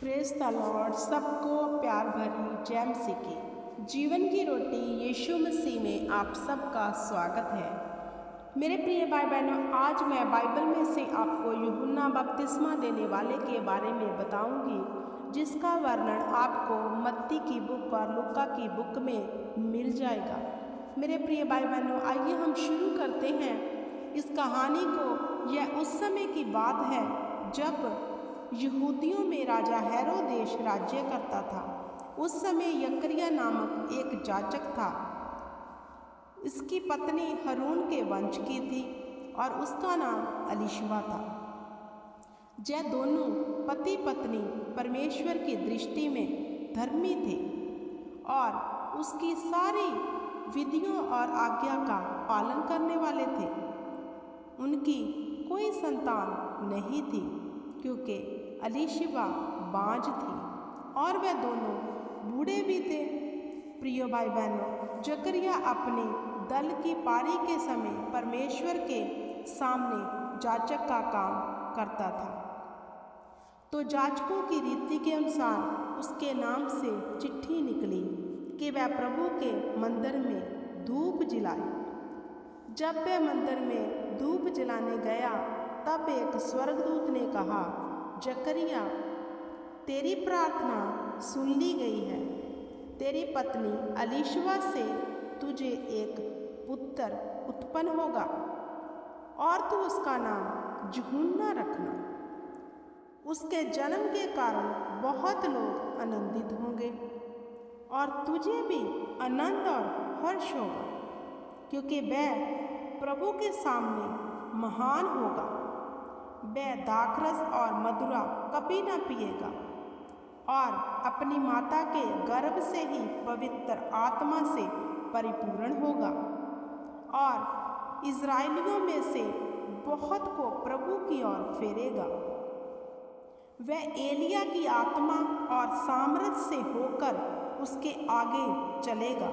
Praise the Lord. सबको प्यार भरी जय मसीह की। जीवन की रोटी यीशु मसीह में आप सबका स्वागत है। मेरे प्रिय भाई बहनों, आज मैं बाइबल में से आपको यूहन्ना बपतिस्मा देने वाले के बारे में बताऊंगी, जिसका वर्णन आपको मत्ती की बुक और लूका की बुक में मिल जाएगा। मेरे प्रिय भाई बहनों, आइए हम शुरू करते हैं इस कहानी को। यह उस समय की बात है जब यहूदियों में राजा हेरोदेश राज्य करता था। उस समय जकरिया नामक एक याजक था। इसकी पत्नी हारून के वंश की थी और उसका नाम एलीशिबा था। यह दोनों पति पत्नी परमेश्वर की दृष्टि में धर्मी थे और उसकी सारी विधियों और आज्ञा का पालन करने वाले थे। उनकी कोई संतान नहीं थी क्योंकि एलीशिबा बांझ थी और वे दोनों बूढ़े भी थे। प्रिय भाई बहनों, जकरिया अपने दल की पारी के समय परमेश्वर के सामने याजक का काम करता था। तो याजकों की रीति के अनुसार उसके नाम से चिट्ठी निकली कि वह प्रभु के मंदिर में धूप जलाए। जब वह मंदिर में धूप जलाने गया तब एक स्वर्गदूत ने कहा, जकरिया, तेरी प्रार्थना सुन ली गई है। तेरी पत्नी एलीशिबा से तुझे एक पुत्र उत्पन्न होगा और तू उसका नाम यूहन्ना रखना। उसके जन्म के कारण बहुत लोग आनंदित होंगे और तुझे भी आनंद और हर्ष होगा, क्योंकि वह प्रभु के सामने महान होगा। वह दाखरस और मदिरा कभी न पिएगा और अपनी माता के गर्भ से ही पवित्र आत्मा से परिपूर्ण होगा और इस्राएलियों में से बहुत को प्रभु की ओर फेरेगा। वह एलिया की आत्मा और सामर्थ से होकर उसके आगे चलेगा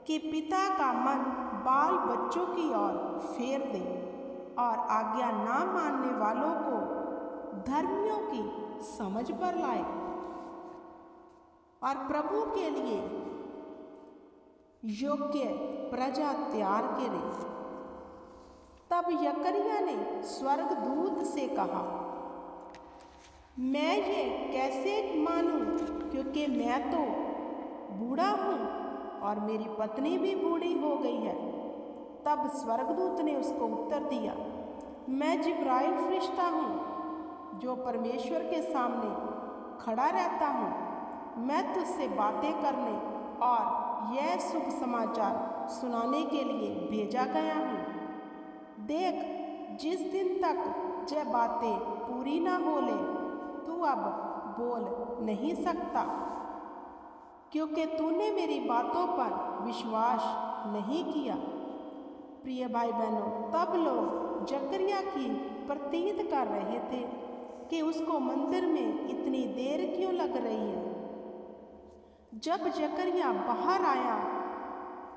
कि पिता का मन बाल बच्चों की ओर फेर दे और आज्ञा ना मानने वालों को धर्मियों की समझ पर लाए और प्रभु के लिए योग्य प्रजा तैयार करे। तब जकरिया ने स्वर्गदूत से कहा, मैं ये कैसे मानूं, क्योंकि मैं तो बूढ़ा हूँ और मेरी पत्नी भी बूढ़ी हो गई है। तब स्वर्गदूत ने उसको उत्तर दिया, मैं जिब्राइल फरिश्ता हूँ जो परमेश्वर के सामने खड़ा रहता हूँ। मैं तुझसे बातें करने और यह शुभ समाचार सुनाने के लिए भेजा गया हूँ। देख, जिस दिन तक यह बातें पूरी ना हो ले तू अब बोल नहीं सकता, क्योंकि तूने मेरी बातों पर विश्वास नहीं किया। प्रिय भाई बहनों, तब लोग जकरिया की प्रतीत कर रहे थे कि उसको मंदिर में इतनी देर क्यों लग रही है। जब जकरिया बाहर आया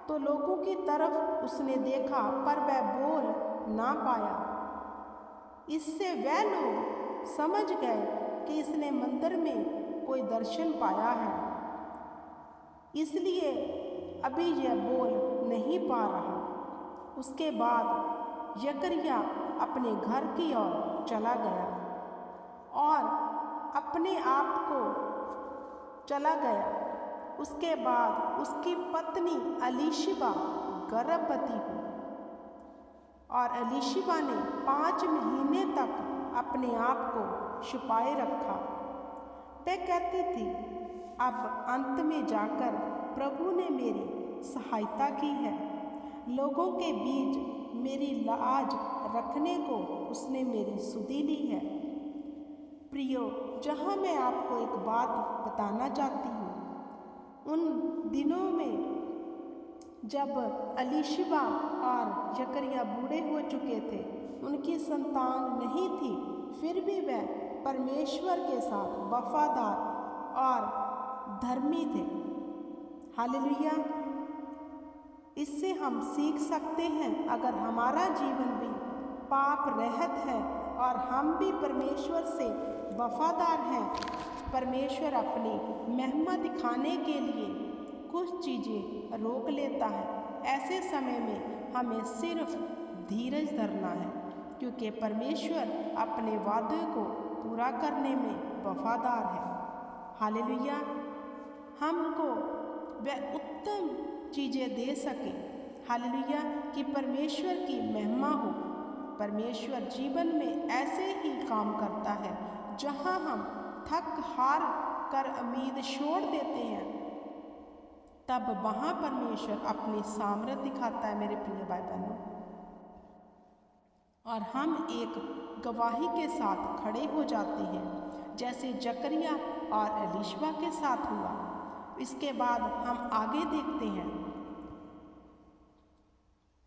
तो लोगों की तरफ उसने देखा, पर वह बोल ना पाया। इससे वह लोग समझ गए कि इसने मंदिर में कोई दर्शन पाया है, इसलिए अभी यह बोल नहीं पा रहा। उसके बाद जकरिया अपने घर की ओर चला गया और अपने आप को चला गया। उसके बाद उसकी पत्नी एलीशिबा गर्भवती हुई और एलीशिबा ने 5 महीने तक अपने आप को छुपाए रखा। वह कहती थी, अब अंत में जाकर प्रभु ने मेरी सहायता की है। लोगों के बीच मेरी लाज रखने को उसने मेरी सुधि ली है। प्रियो, जहाँ मैं आपको एक बात बताना चाहती हूँ, उन दिनों में जब एलीशिबा और जकरिया बूढ़े हो चुके थे, उनकी संतान नहीं थी, फिर भी वह परमेश्वर के साथ वफादार और धर्मी थे। हालेलुया। इससे हम सीख सकते हैं, अगर हमारा जीवन भी पाप रहित है और हम भी परमेश्वर से वफादार हैं, परमेश्वर अपनी महिमा दिखाने के लिए कुछ चीज़ें रोक लेता है। ऐसे समय में हमें सिर्फ धीरज धरना है, क्योंकि परमेश्वर अपने वादे को पूरा करने में वफादार है। हालेलुया। हमको वह उत्तम चीज़ें दे सके, हालेलुया, कि परमेश्वर की महिमा हो। परमेश्वर जीवन में ऐसे ही काम करता है जहाँ हम थक हार कर उम्मीद छोड़ देते हैं, तब वहाँ परमेश्वर अपनी सामर्थ दिखाता है मेरे प्रिय भाई बहनों, और हम एक गवाही के साथ खड़े हो जाते हैं, जैसे जकरिया और एलीशबा के साथ हुआ। इसके बाद हम आगे देखते हैं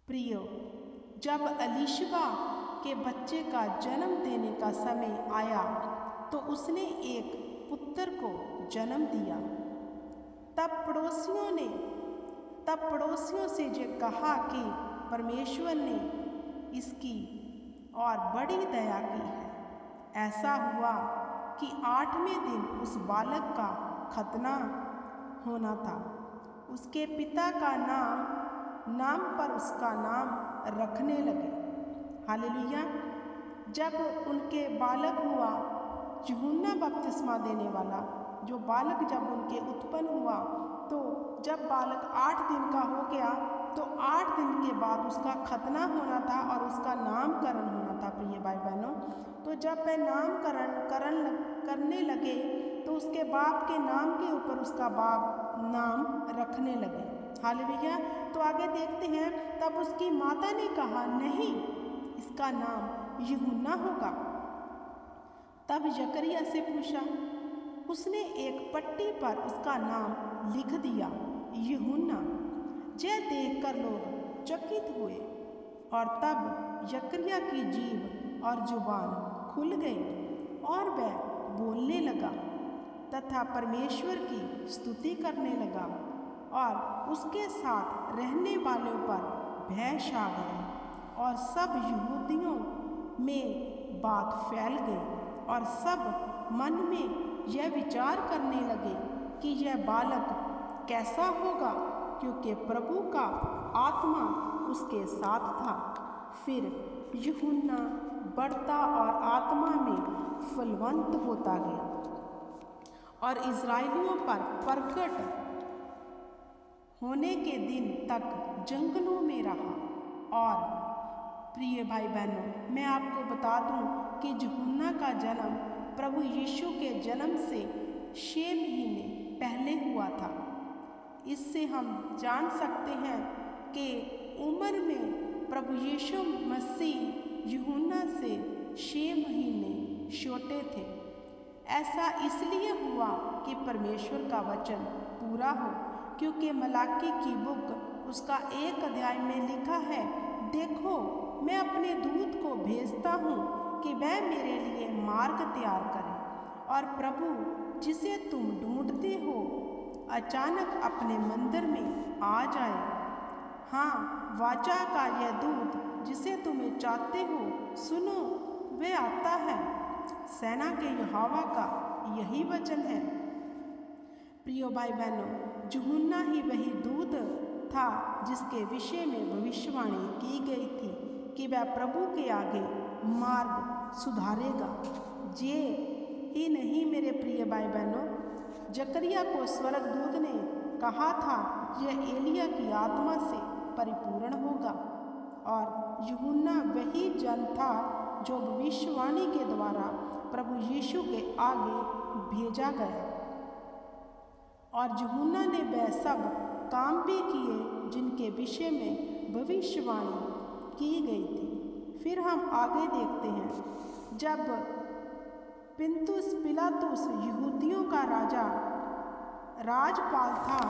प्रियो, जब एलीशबा के बच्चे का जन्म देने का समय आया तो उसने एक पुत्र को जन्म दिया। तब पड़ोसियों से ये कहा कि परमेश्वर ने इसकी और बड़ी दया की है। ऐसा हुआ कि 8वें दिन उस बालक का खतना होना था। उसके पिता का नाम पर उसका नाम रखने लगे। हालेलुया। जब उनके बालक हुआ, यूहन्ना बपतिस्मा देने वाला जो बालक जब उनके उत्पन्न हुआ, तो जब बालक 8 दिन का हो गया तो 8 दिन के बाद उसका खतना होना था और उसका नामकरण होना था। प्रिय भाई बहनों, तो जब वह नामकरण करने लगे तो उसके बाप के नाम के ऊपर उसका बाप नाम रखने लगे। हालेलुया। तो आगे देखते हैं, तब उसकी माता ने कहा, नहीं, इसका नाम यूहन्ना होगा। तब जकरिया से पूछा, उसने एक पट्टी पर उसका नाम लिख दिया, यूहन्ना। यह देखकर लोग चकित हुए, और तब जकरिया की जीभ और जुबान खुल गई और वह बोलने लगा तथा परमेश्वर की स्तुति करने लगा, और उसके साथ रहने वालों पर भय छा गया, और सब यहूदियों में बात फैल गई, और सब मन में यह विचार करने लगे कि यह बालक कैसा होगा, क्योंकि प्रभु का आत्मा उसके साथ था। फिर यूहन्ना बढ़ता और आत्मा में फलवंत होता गया और इस्राएलियों पर प्रकट होने के दिन तक जंगलों में रहा। और प्रिय भाई बहनों, मैं आपको बता दूं कि यूहन्ना का जन्म प्रभु यीशु के जन्म से 6 महीने पहले हुआ था। इससे हम जान सकते हैं कि उम्र में प्रभु यीशु मसीह यूहन्ना से 6 महीने छोटे थे। ऐसा इसलिए हुआ कि परमेश्वर का वचन पूरा हो, क्योंकि मलाकी की बुक उसका 1 अध्याय में लिखा है, देखो मैं अपने दूत को भेजता हूँ कि वह मेरे लिए मार्ग तैयार करे, और प्रभु जिसे तुम ढूंढते हो अचानक अपने मंदिर में आ जाए। हाँ, वाचा का यह दूत जिसे तुम्हें चाहते हो, सुनो, वे आता है। सेना के यहोवा का यही वचन है। प्रियो भाई बहनों, यूहन्ना ही वही दूत था जिसके विषय में भविष्यवाणी की गई थी कि वह प्रभु के आगे मार्ग सुधारेगा। ये ही नहीं मेरे प्रिय भाई बहनों, जकरिया को स्वर्गदूत ने कहा था, यह एलिया की आत्मा से परिपूर्ण होगा। और यूहन्ना वही जन था जो भविष्यवाणी के द्वारा प्रभु यीशु के आगे भेजा गया, और यूहन्ना ने वह सब काम भी किए जिनके विषय में भविष्यवाणी की गई थी। फिर हम आगे देखते हैं, जब पिलातुस यहूदियों का राजपाल था,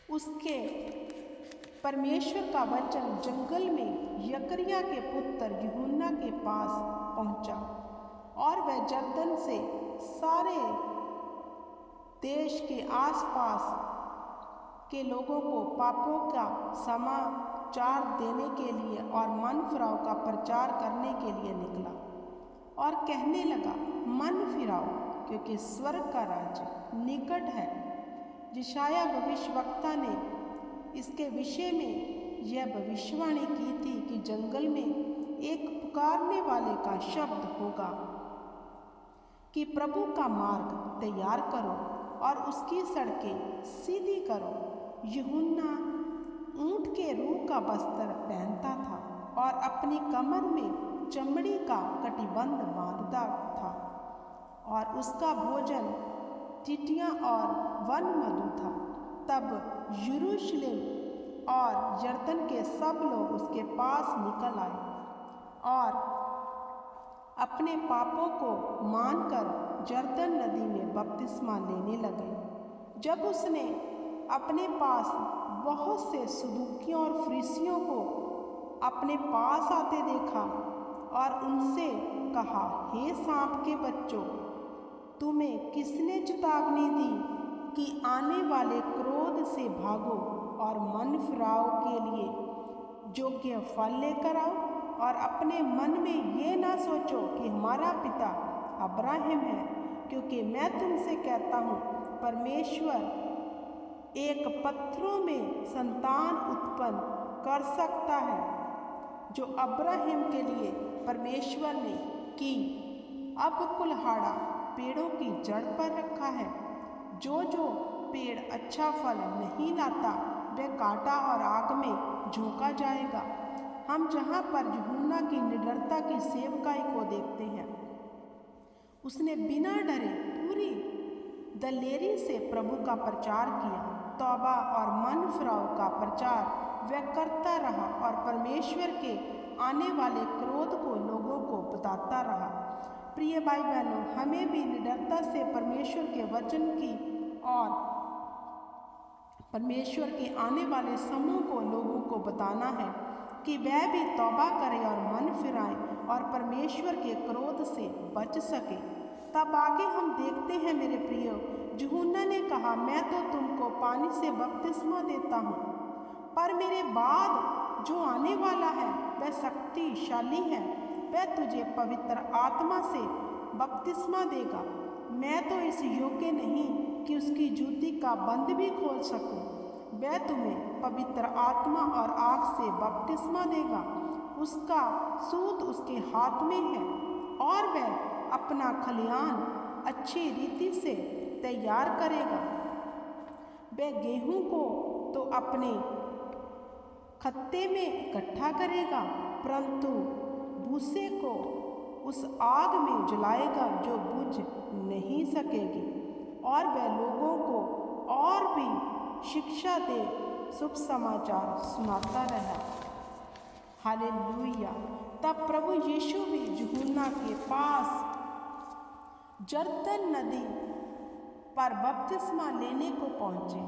उसके परमेश्वर का वचन जंगल में जकरिया के पुत्र यूहन्ना के पास पहुंचा, और वह जर्दन से सारे देश के आसपास के लोगों को पापों का समाचार देने के लिए और मन फिराव का प्रचार करने के लिए निकला। और कहने लगा, मन फिराओ क्योंकि स्वर्ग का राज्य निकट है। यशायाह भविष्यवक्ता ने इसके विषय में यह भविष्यवाणी की थी कि जंगल में एक पुकारने वाले का शब्द होगा कि प्रभु का मार्ग तैयार करो और उसकी सड़कें सीधी करो। यूहन्ना ऊंट के रूह का वस्त्र पहनता था और अपनी कमर में चमड़ी का कटिबंध बांधता था और उसका भोजन टिटियाँ और वन मधु था। तब यरूशलेम और यरदन के सब लोग उसके पास निकल आए और अपने पापों को मानकर यरदन नदी में बपतिस्मा लेने लगे। जब उसने अपने पास बहुत से सदूकियों और फरीसियों को अपने पास आते देखा और उनसे कहा, हे सांप के बच्चों, तुम्हें किसने चेतावनी दी कि आने वाले क्रोध से भागो और मन फिराव के लिए योग्य फल लेकर आओ? और अपने मन में ये ना सोचो कि हमारा पिता अब्राहम है, क्योंकि मैं तुमसे कहता हूँ परमेश्वर एक पत्थरों में संतान उत्पन्न कर सकता है। जो अब्राहम के लिए परमेश्वर ने की। अब कुल्हाड़ा पेड़ों की जड़ पर रखा है। जो पेड़ अच्छा फल नहीं लाता वह काटा और आग में झोंका जाएगा। हम जहाँ पर यूहन्ना की निडरता की सेवकाई को देखते हैं, उसने बिना डरे पूरी दलेरी से प्रभु का प्रचार किया। तौबा और मन फिराव का प्रचार वह करता रहा और परमेश्वर के आने वाले क्रोध को लोगों को बताता रहा। प्रिय भाई बहनों, हमें भी निडरता से परमेश्वर के वचन की और परमेश्वर के आने वाले समय को लोगों को बताना है कि वह भी तौबा करें और मन फिराएं और परमेश्वर के क्रोध से बच सके। तब आगे हम देखते हैं, मेरे प्रियो, यूहन्ना ने कहा, मैं तो तुमको पानी से बपतिस्मा देता हूँ, पर मेरे बाद जो आने वाला है वह शक्तिशाली है। वह तुझे पवित्र आत्मा से बपतिस्मा देगा। मैं तो इस योग्य नहीं कि उसकी जूती का बंद भी खोल सकूं। वह तुम्हें पवित्र आत्मा और आग से बपतिस्मा देगा। उसका सूत उसके हाथ में है और वह अपना खलिहान अच्छी रीति से तैयार करेगा। वह गेहूं को तो अपने खत्ते में इकट्ठा करेगा, परंतु भूसे को उस आग में जलाएगा जो बुझ नहीं सकेगी। और वह लोगों को और भी शिक्षा दे शुभ समाचार सुनाता रहा। हालेलुया। तब प्रभु यीशु भी यूहन्ना के पास यरदन नदी पर बपतिस्मा लेने को पहुँचे,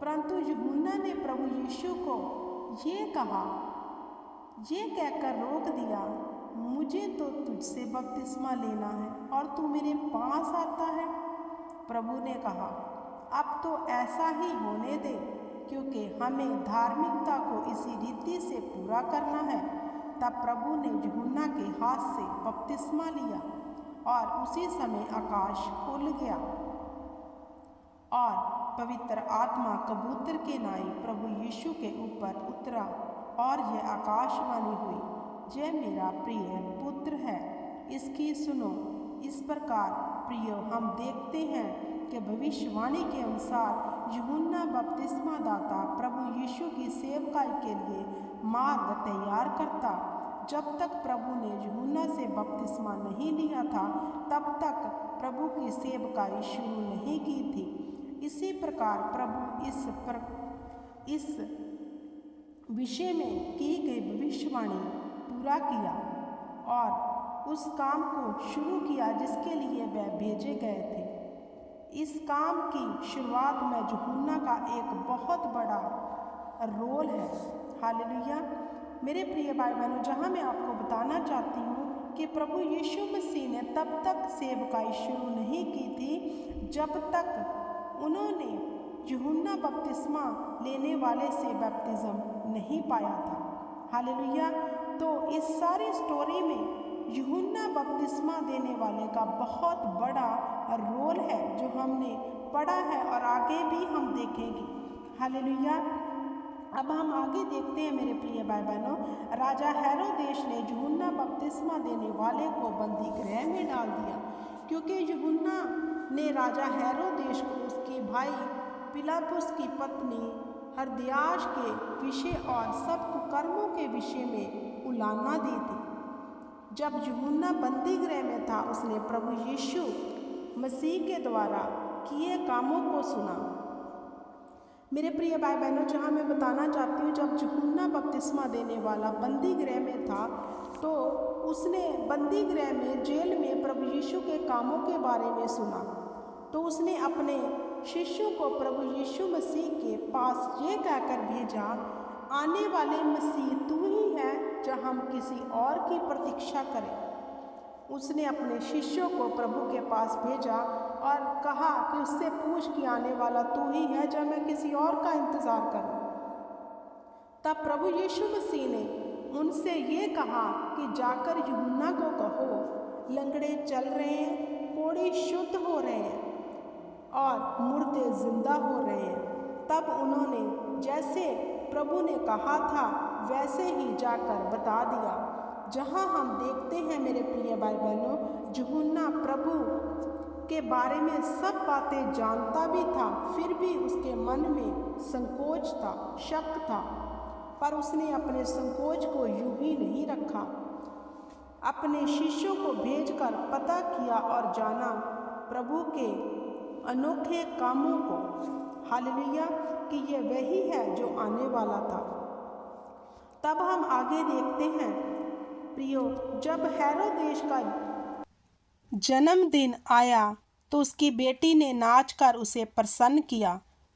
परंतु यूहन्ना ने प्रभु यीशु को ये कहकर रोक दिया, मुझे तो तुझसे बपतिस्मा लेना है और तू मेरे पास आता है। प्रभु ने कहा, अब तो ऐसा ही होने दे, क्योंकि हमें धार्मिकता को इसी रीति से पूरा करना है। तब प्रभु ने यूहन्ना के हाथ से बपतिस्मा लिया और उसी समय आकाश खुल गया और पवित्र आत्मा कबूतर के नाई प्रभु यीशु के ऊपर उतरा और यह आकाशवाणी हुई, यह मेरा प्रिय पुत्र है, इसकी सुनो। इस प्रकार प्रियो, हम देखते हैं कि भविष्यवाणी के अनुसार यूहन्ना बपतिस्मा दाता प्रभु यीशु की सेवकाई के लिए मार्ग तैयार करता। जब तक प्रभु ने यूहन्ना से बपतिस्मा नहीं लिया था, तब तक प्रभु की सेवकाई शुरू नहीं की थी। इसी प्रकार प्रभु इस विषय में की गई भविष्यवाणी पूरा किया और उस काम को शुरू किया जिसके लिए वह भेजे गए थे। इस काम की शुरुआत में यूहन्ना का एक बहुत बड़ा रोल है। हालेलुया। मेरे प्रिय भाई बहनों, जहाँ मैं आपको बताना चाहती हूँ कि प्रभु यीशु मसीह ने तब तक सेवकाई शुरू नहीं की थी जब तक उन्होंने यूहन्ना बपतिस्मा लेने वाले से बपतिस्म नहीं पाया था। हालेलुया। तो इस सारी स्टोरी में यूहन्ना बपतिस्मा देने वाले का बहुत बड़ा रोल है जो हमने पढ़ा है और आगे भी हम देखेंगे। हालेलुया। अब हम आगे देखते हैं मेरे प्रिय भाई बहनों, राजा हेरोदेश ने यूहन्ना बपतिस्मा देने वाले को बंदी गृह में डाल दिया, क्योंकि यूहन्ना ने राजा हेरोदेश को उसके भाई पिलातुस की पत्नी हरदियाश के विषय और सब कुकर्मों के विषय में उलाहना दी थी। जब यूहन्ना बंदी गृह में था, उसने प्रभु यीशु मसीह के द्वारा किए कामों को सुना। मेरे प्रिय भाई बहनों, जहाँ मैं बताना चाहती हूँ, जब यूहन्ना बपतिस्मा देने वाला बंदी गृह में था तो उसने बंदी गृह में, जेल में प्रभु यीशु के कामों के बारे में सुना। तो उसने अपने शिष्यों को प्रभु यीशु मसीह के पास ये कहकर भेजा, आने वाले मसीह तू ही है या हम किसी और की प्रतीक्षा करें। उसने अपने शिष्यों को प्रभु के पास भेजा और कहा कि उससे पूछ कि आने वाला तू ही है या मैं किसी और का इंतज़ार करूं। तब प्रभु यीशु मसीह ने उनसे ये कहा कि जाकर यूहन्ना को कहो, लंगड़े चल रहे हैं, कोढ़े शुद्ध हो रहे हैं और मुर्दे जिंदा हो रहे हैं। तब उन्होंने जैसे प्रभु ने कहा था वैसे ही जाकर बता दिया। जहाँ हम देखते हैं मेरे प्रिय भाई बहनों, यूहन्ना प्रभु के बारे में सब बातें जानता भी था, फिर भी उसके मन में संकोच था, शक था, पर उसने अपने संकोच को यूं ही नहीं रखा। अपने शिष्यों को भेजकर पता किया और जाना प्रभु के अनोखे कामों को, हालेलुया, कि ये वही है जो आने वाला था। तब हम आगे देखते हैं प्रियो, जब हेरोदेश का जन्मदिन आया तो उसकी बेटी ने नाचकर उसे प्रसन्न किया।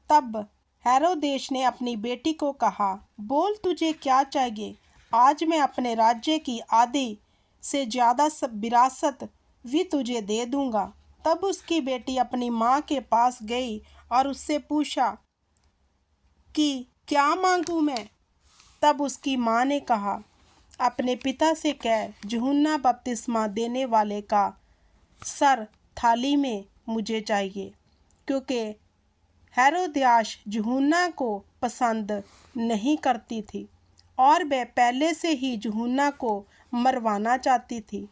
तब हेरोदेश ने अपनी बेटी को कहा, बोल तुझे क्या चाहिए, आज मैं अपने राज्य की आधी से ज़्यादा विरासत भी तुझे दे दूंगा। तब उसकी बेटी अपनी माँ के पास गई और उससे पूछा कि क्या मांगूं मैं। तब उसकी माँ ने कहा, अपने पिता से कह, यूहन्ना बपतिस्मा देने वाले का सर थाली में मुझे चाहिए, क्योंकि हेरोदियास यूहन्ना को पसंद नहीं करती थी और वह पहले से ही यूहन्ना को मरवाना चाहती थी।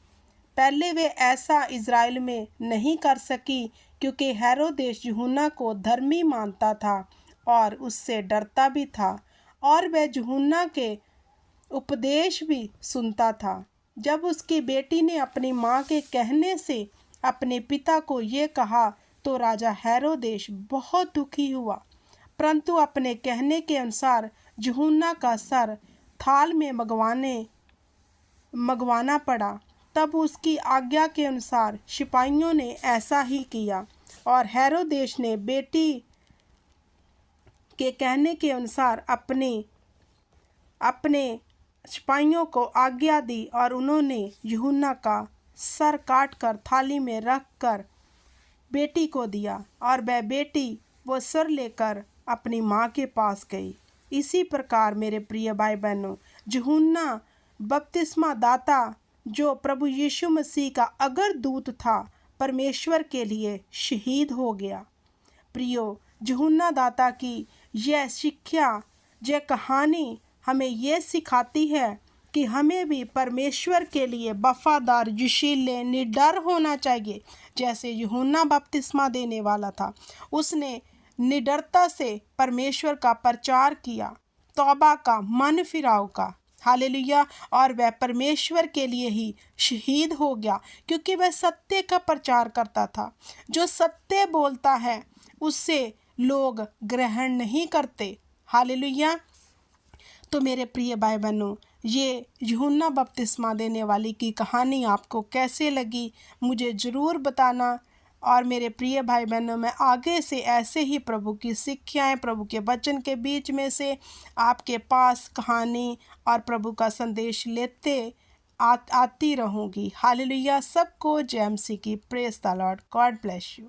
पहले वे ऐसा इज़राइल में नहीं कर सकी, क्योंकि हेरोदेस यूहन्ना को धर्मी मानता था और उससे डरता भी था और वह यूहन्ना के उपदेश भी सुनता था। जब उसकी बेटी ने अपनी माँ के कहने से अपने पिता को ये कहा तो राजा हेरोदेस बहुत दुखी हुआ, परंतु अपने कहने के अनुसार यूहन्ना का सर थाल में मंगवाना पड़ा। तब उसकी आज्ञा के अनुसार सिपाहियों ने ऐसा ही किया और हेरोदेस ने बेटी के कहने के अनुसार अपने सिपाहियों को आज्ञा दी और उन्होंने यूहन्ना का सर काटकर थाली में रखकर बेटी को दिया और वह बेटी वो सर लेकर अपनी माँ के पास गई। इसी प्रकार मेरे प्रिय भाई बहनों, यूहन्ना बपतिस्मा दाता जो प्रभु यीशु मसीह का अगर दूत था, परमेश्वर के लिए शहीद हो गया। प्रियो, यूहन्ना दाता की यह शिक्षा, यह कहानी हमें यह सिखाती है कि हमें भी परमेश्वर के लिए वफादार, जोशीले, निडर होना चाहिए। जैसे यूहन्ना बपतिस्मा देने वाला था, उसने निडरता से परमेश्वर का प्रचार किया, तौबा का, मन फिराव का, हालेलुया, और वह परमेश्वर के लिए ही शहीद हो गया, क्योंकि वह सत्य का प्रचार करता था। जो सत्य बोलता है उससे लोग ग्रहण नहीं करते, हालेलुया। तो मेरे प्रिय भाई बहनों, ये यूहन्ना बपतिस्मा देने वाली की कहानी आपको कैसे लगी मुझे ज़रूर बताना। और मेरे प्रिय भाई बहनों, मैं आगे से ऐसे ही प्रभु की शिक्षाएं, प्रभु के वचन के बीच में से आपके पास कहानी और प्रभु का संदेश लेते आती रहूँगी। हालेलुया। सबको जय मसीह की। Praise the Lord. God bless you.